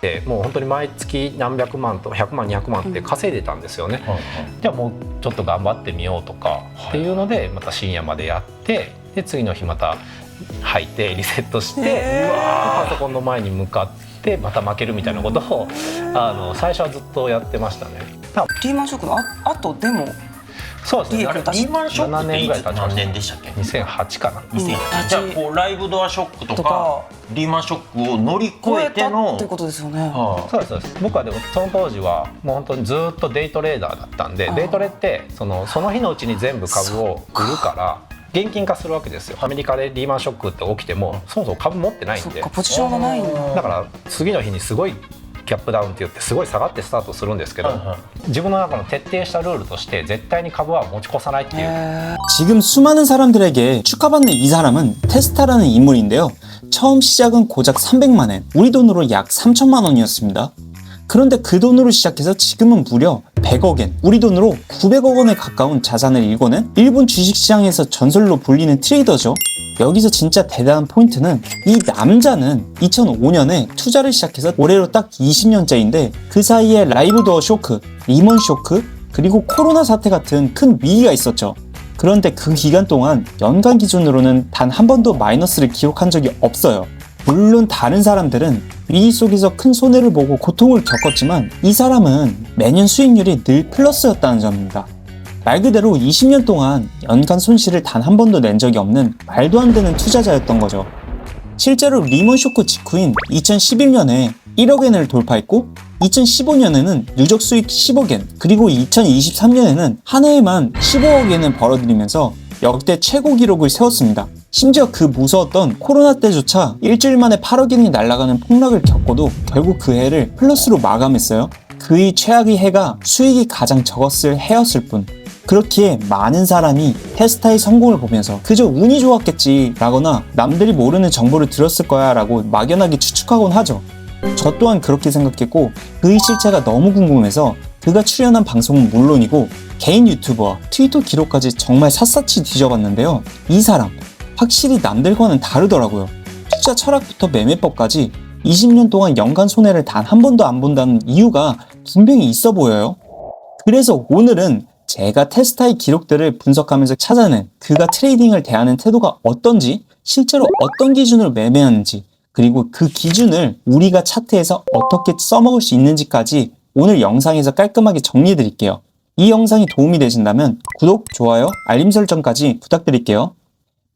て、もう本当に毎月何百万と100万200万って稼いでたんですよね。じゃあもうちょっと頑張ってみようとかっていうのでまた深夜までやって、で次の日また吐いてリセットして、パソコンの前に向かってまた負けるみたいなことを最初はずっとやってましたね。リーマンショックの後でもそうですね。リーマンショックっていつ何年でしたっけ？2008かな。2008。じゃあこうライブドアショックとかリーマンショックを乗り越えてのってことですよね。そうですそうです。僕はでもその当時はもう本当にずっとデイトレーダーだったんで、デイトレってその日のうちに全部株を売るから現金化するわけですよ。アメリカでリーマンショックって起きてもそもそも株持ってないんで、ポジションがないんだ。だから次の日にすごいギャップダウンって言ってすごい下がってスタートするんですけど、自分の中の徹底したルールとして絶対に株は持ち越さないっていう。 지금 수많은 사람들에게 축하받는 이 사람은 테스타라는 인물인데요. 처음 시작은 고작 300만엔, 우리 돈으로 약 3천만 원이었습니다. 그런데 그 돈으로 시작해서 지금은 무려 100억엔, 우리 돈으로 900억 원에 가까운 자산을 일궈낸 일본 주식시장에서 전설로 불리는 트레이더죠. 여기서 진짜 대단한 포인트는 이 남자는 2005년에 투자를 시작해서 올해로 딱 20년째인데 그 사이에 라이브 도어 쇼크, 리먼 쇼크, 그리고 코로나 사태 같은 큰 위기가 있었죠. 그런데 그 기간 동안 연간 기준으로는 단 한 번도 마이너스를 기록한 적이 없어요. 물론 다른 사람들은 위기 속에서 큰 손해를 보고 고통을 겪었지만 이 사람은 매년 수익률이 늘 플러스였다는 점입니다. 말 그대로 20년 동안 연간 손실을 단 한 번도 낸 적이 없는 말도 안 되는 투자자였던 거죠. 실제로 리먼 쇼크 직후인 2011년에 1억엔을 돌파했고 2015년에는 누적 수익 10억엔, 그리고 2023년에는 한 해에만 15억엔을 벌어들이면서 역대 최고 기록을 세웠습니다. 심지어 그 무서웠던 코로나 때조차 일주일 만에 8억엔이 날아가는 폭락을 겪고도 결국 그 해를 플러스로 마감했어요. 그의 최악의 해가 수익이 가장 적었을 해였을 뿐. 그렇기에 많은 사람이 테스타의 성공을 보면서 그저 운이 좋았겠지 라거나 남들이 모르는 정보를 들었을 거야 라고 막연하게 추측하곤 하죠. 저 또한 그렇게 생각했고 그의 실체가 너무 궁금해서 그가 출연한 방송은 물론이고 개인 유튜버와 트위터 기록까지 정말 샅샅이 뒤져봤는데요. 이 사람 확실히 남들과는 다르더라고요. 투자 철학부터 매매법까지 20년 동안 연간 손해를 단 한 번도 안 본다는 이유가 분명히 있어 보여요. 그래서 오늘은 제가 테스타의 기록들을 분석하면서 찾아낸 그가 트레이딩을 대하는 태도가 어떤지, 실제로 어떤 기준으로 매매하는지, 그리고 그 기준을 우리가 차트에서 어떻게 써먹을 수 있는지까지 오늘 영상에서 깔끔하게 정리해 드릴게요. 이 영상이 도움이 되신다면 구독, 좋아요, 알림 설정까지 부탁드릴게요.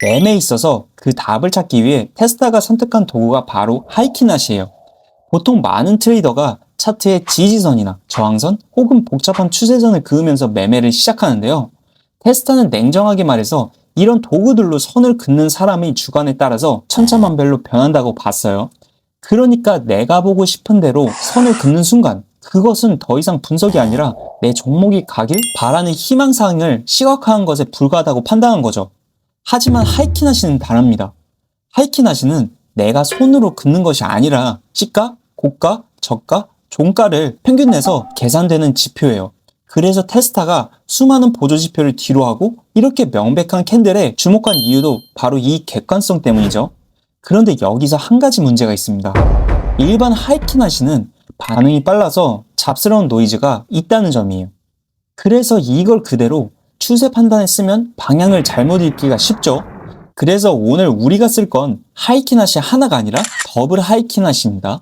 매매에 있어서 그 답을 찾기 위해 테스타가 선택한 도구가 바로 하이키낫이에요. 보통 많은 트레이더가 차트에 지지선이나 저항선 혹은 복잡한 추세선을 그으면서 매매를 시작하는데요. 테스타는 냉정하게 말해서 이런 도구들로 선을 긋는 사람의 주관에 따라서 천차만별로 변한다고 봤어요. 그러니까 내가 보고 싶은 대로 선을 긋는 순간 그것은 더 이상 분석이 아니라 내 종목이 가길 바라는 희망사항을 시각화한 것에 불과하다고 판단한 거죠. 하지만 하이키낫이는 다릅니다. 하이키낫이는 내가 손으로 긋는 것이 아니라 시가, 고가, 저가, 종가를 평균 내서 계산되는 지표예요. 그래서 테스타가 수많은 보조지표를 뒤로하고 이렇게 명백한 캔들에 주목한 이유도 바로 이 객관성 때문이죠. 그런데 여기서 한 가지 문제가 있습니다. 일반 하이키낫이는 반응이 빨라서 잡스러운 노이즈가 있다는 점이에요. 그래서 이걸 그대로 추세 판단에 쓰면 방향을 잘못 읽기가 쉽죠. 그래서 오늘 우리가 쓸 건 하이키낫이 하나가 아니라 더블 하이키낫입니다.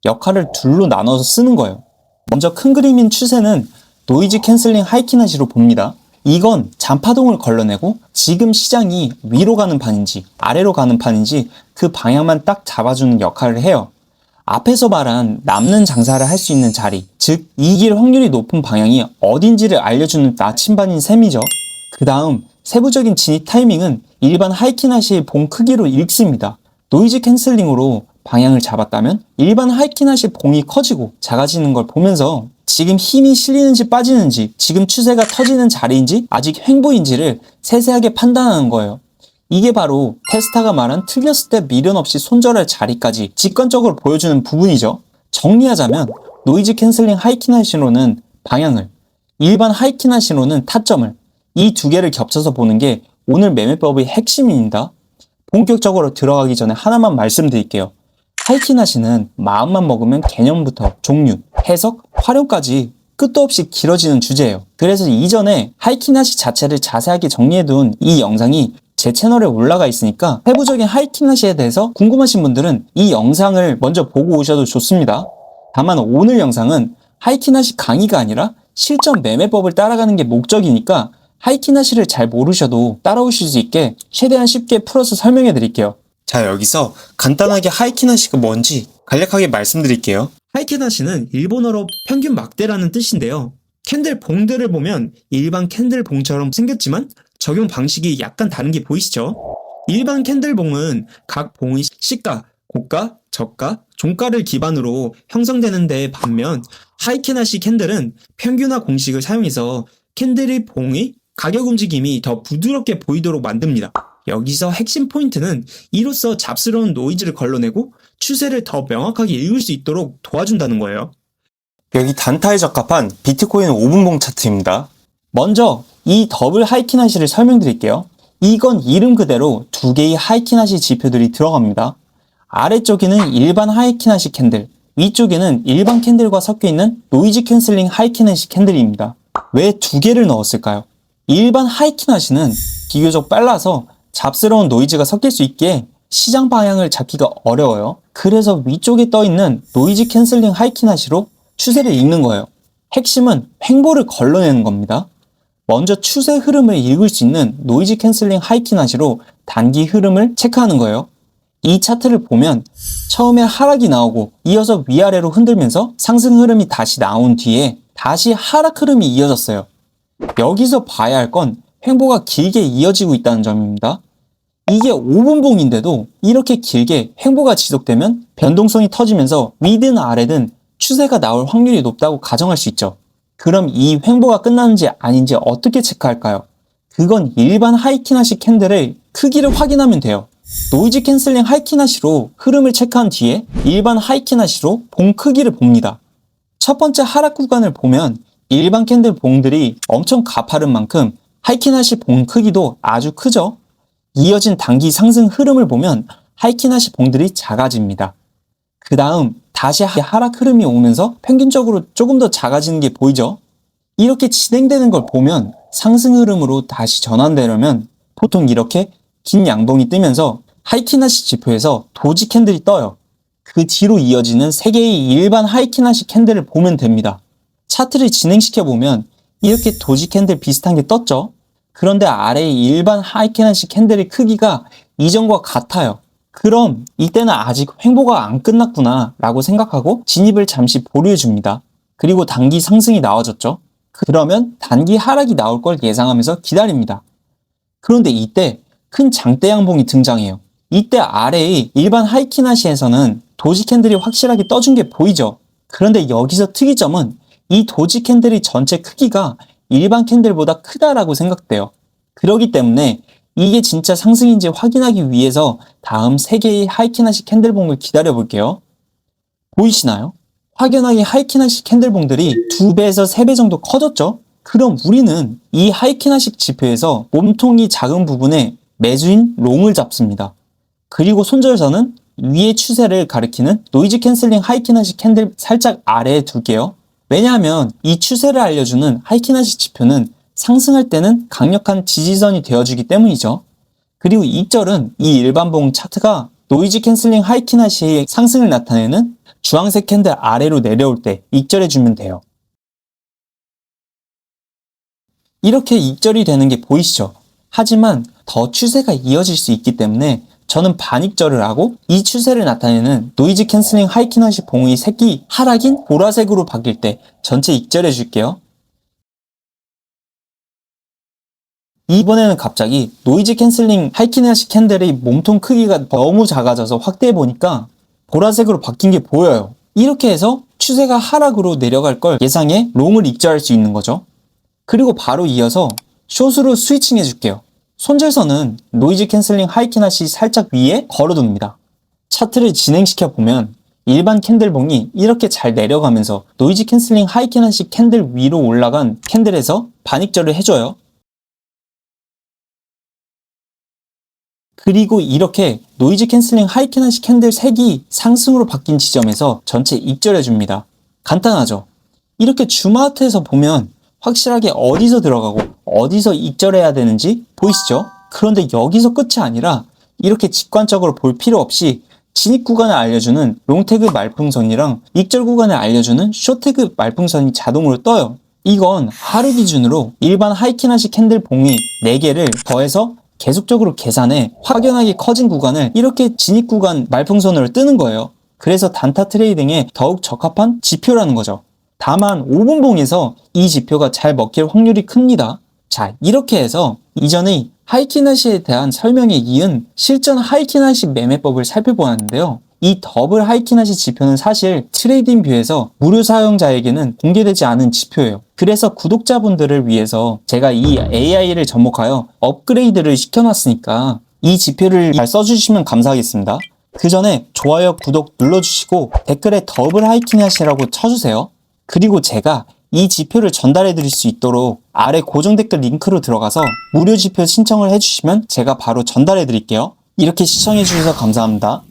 역할을 둘로 나눠서 쓰는 거예요. 먼저 큰 그림인 추세는 노이즈 캔슬링 하이키낫으로 봅니다. 이건 잔파동을 걸러내고 지금 시장이 위로 가는 판인지 아래로 가는 판인지 그 방향만 딱 잡아주는 역할을 해요. 앞에서 말한 남는 장사를 할 수 있는 자리, 즉 이길 확률이 높은 방향이 어딘지를 알려주는 나침반인 셈이죠. 그 다음 세부적인 진입 타이밍은 일반 하이키낫의 봉 크기로 읽습니다. 노이즈 캔슬링으로 방향을 잡았다면 일반 하이키낫의 봉이 커지고 작아지는 걸 보면서 지금 힘이 실리는지 빠지는지, 지금 추세가 터지는 자리인지 아직 횡보인지를 세세하게 판단하는 거예요. 이게 바로 테스타가 말한 틀렸을 때 미련 없이 손절할 자리까지 직관적으로 보여주는 부분이죠. 정리하자면 노이즈 캔슬링 하이키낫으로는 방향을, 일반 하이키낫으로는 타점을, 이 두 개를 겹쳐서 보는 게 오늘 매매법의 핵심입니다. 본격적으로 들어가기 전에 하나만 말씀드릴게요. 하이키나시는 마음만 먹으면 개념부터 종류, 해석, 활용까지 끝도 없이 길어지는 주제예요. 그래서 이전에 하이키나시 자체를 자세하게 정리해둔 이 영상이 제 채널에 올라가 있으니까 세부적인 하이키나시에 대해서 궁금하신 분들은 이 영상을 먼저 보고 오셔도 좋습니다. 다만 오늘 영상은 하이키나시 강의가 아니라 실전 매매법을 따라가는 게 목적이니까 하이키나시를 잘 모르셔도 따라오실 수 있게 최대한 쉽게 풀어서 설명해 드릴게요. 자, 여기서 간단하게 하이키나시가 뭔지 간략하게 말씀드릴게요. 하이키나시는 일본어로 평균 막대라는 뜻인데요. 캔들 봉들을 보면 일반 캔들 봉처럼 생겼지만 적용 방식이 약간 다른 게 보이시죠? 일반 캔들 봉은 각 봉의 시가, 고가, 저가, 종가를 기반으로 형성되는데 반면 하이키나시 캔들은 평균화 공식을 사용해서 캔들의 봉의 가격 움직임이 더 부드럽게 보이도록 만듭니다. 여기서 핵심 포인트는 이로써 잡스러운 노이즈를 걸러내고 추세를 더 명확하게 읽을 수 있도록 도와준다는 거예요. 여기 단타에 적합한 비트코인 5분봉 차트입니다. 먼저 이 더블 하이키나시를 설명드릴게요. 이건 이름 그대로 두 개의 하이키나시 지표들이 들어갑니다. 아래쪽에는 일반 하이키나시 캔들, 위쪽에는 일반 캔들과 섞여있는 노이즈 캔슬링 하이키나시 캔들입니다. 왜 두 개를 넣었을까요? 일반 하이키나시는 비교적 빨라서 잡스러운 노이즈가 섞일 수 있기에 시장 방향을 잡기가 어려워요. 그래서 위쪽에 떠있는 노이즈 캔슬링 하이키나시로 추세를 읽는 거예요. 핵심은 횡보를 걸러내는 겁니다. 먼저 추세 흐름을 읽을 수 있는 노이즈 캔슬링 하이키나시로 단기 흐름을 체크하는 거예요. 이 차트를 보면 처음에 하락이 나오고 이어서 위아래로 흔들면서 상승 흐름이 다시 나온 뒤에 다시 하락 흐름이 이어졌어요. 여기서 봐야 할 건 횡보가 길게 이어지고 있다는 점입니다. 이게 5분봉인데도 이렇게 길게 횡보가 지속되면 변동성이 터지면서 위든 아래든 추세가 나올 확률이 높다고 가정할 수 있죠. 그럼 이 횡보가 끝나는지 아닌지 어떻게 체크할까요? 그건 일반 하이키나시 캔들의 크기를 확인하면 돼요. 노이즈 캔슬링 하이키나시로 흐름을 체크한 뒤에 일반 하이키나시로 봉 크기를 봅니다. 첫 번째 하락 구간을 보면 일반 캔들 봉들이 엄청 가파른 만큼 하이키나시 봉 크기도 아주 크죠? 이어진 단기 상승 흐름을 보면 하이키나시 봉들이 작아집니다. 그 다음 다시 하락 흐름이 오면서 평균적으로 조금 더 작아지는 게 보이죠? 이렇게 진행되는 걸 보면 상승 흐름으로 다시 전환되려면 보통 이렇게 긴 양봉이 뜨면서 하이키나시 지표에서 도지 캔들이 떠요. 그 뒤로 이어지는 3개의 일반 하이키나시 캔들을 보면 됩니다. 차트를 진행시켜보면 이렇게 도지 캔들 비슷한 게 떴죠? 그런데 아래의 일반 하이키나시 캔들의 크기가 이전과 같아요. 그럼 이때는 아직 횡보가 안 끝났구나 라고 생각하고 진입을 잠시 보류해 줍니다. 그리고 단기 상승이 나와졌죠. 그러면 단기 하락이 나올 걸 예상하면서 기다립니다. 그런데 이때 큰 장대 양봉이 등장해요. 이때 아래의 일반 하이키나시에서는 도지 캔들이 확실하게 떠준 게 보이죠. 그런데 여기서 특이점은 이 도지 캔들의 전체 크기가 일반 캔들보다 크다라고 생각돼요. 그렇기 때문에 이게 진짜 상승인지 확인하기 위해서 다음 3개의 하이키나시 캔들봉을 기다려 볼게요. 보이시나요? 확연하게 하이키나시 캔들봉들이 2배에서 3배 정도 커졌죠? 그럼 우리는 이 하이키나시 지표에서 몸통이 작은 부분에 매수인 롱을 잡습니다. 그리고 손절선은 위의 추세를 가리키는 노이즈 캔슬링 하이키나시 캔들 살짝 아래에 둘게요. 왜냐하면 이 추세를 알려주는 하이키나시 지표는 상승할 때는 강력한 지지선이 되어주기 때문이죠. 그리고 입절은 이 일반봉 차트가 노이즈 캔슬링 하이키나시의 상승을 나타내는 주황색 캔들 아래로 내려올 때 입절해주면 돼요. 이렇게 입절이 되는 게 보이시죠? 하지만 더 추세가 이어질 수 있기 때문에 저는 반입절을 하고 이 추세를 나타내는 노이즈 캔슬링 하이키나시 봉의 색이 하락인 보라색으로 바뀔 때 전체 입절해 줄게요. 이번에는 갑자기 노이즈 캔슬링 하이키나시 캔들의 몸통 크기가 너무 작아져서 확대해 보니까 보라색으로 바뀐 게 보여요. 이렇게 해서 추세가 하락으로 내려갈 걸 예상해 롱을 입절할 수 있는 거죠. 그리고 바로 이어서 숏으로 스위칭 해줄게요. 손절선은 노이즈 캔슬링 하이키나시 살짝 위에 걸어둡니다. 차트를 진행시켜 보면 일반 캔들봉이 이렇게 잘 내려가면서 노이즈 캔슬링 하이키나시 캔들 위로 올라간 캔들에서 반입절을 해줘요. 그리고 이렇게 노이즈 캔슬링 하이키나시 캔들 색이 상승으로 바뀐 지점에서 전체 입절해 줍니다. 간단하죠? 이렇게 줌아웃해서 보면 확실하게 어디서 들어가고 어디서 입절해야 되는지 보이시죠? 그런데 여기서 끝이 아니라 이렇게 직관적으로 볼 필요 없이 진입 구간을 알려주는 롱태그 말풍선이랑 입절 구간을 알려주는 숏태그 말풍선이 자동으로 떠요. 이건 하루 기준으로 일반 하이키나시 캔들 봉이 4개를 더해서 계속적으로 계산해 확연하게 커진 구간을 이렇게 진입 구간 말풍선으로 뜨는 거예요. 그래서 단타 트레이딩에 더욱 적합한 지표라는 거죠. 다만 5분봉에서 이 지표가 잘 먹힐 확률이 큽니다. 자, 이렇게 해서 이전의 하이키나시에 대한 설명에 이은 실전 하이키나시 매매법을 살펴보았는데요. 이 더블 하이키나시 지표는 사실 트레이딩 뷰에서 무료 사용자에게는 공개되지 않은 지표예요. 그래서 구독자분들을 위해서 제가 이 AI를 접목하여 업그레이드를 시켜놨으니까 이 지표를 잘 써주시면 감사하겠습니다. 그 전에 좋아요, 구독 눌러주시고 댓글에 더블 하이키나시라고 쳐주세요. 그리고 제가 이 지표를 전달해 드릴 수 있도록 아래 고정 댓글 링크로 들어가서 무료 지표 신청을 해주시면 제가 바로 전달해 드릴게요. 이렇게 시청해 주셔서 감사합니다.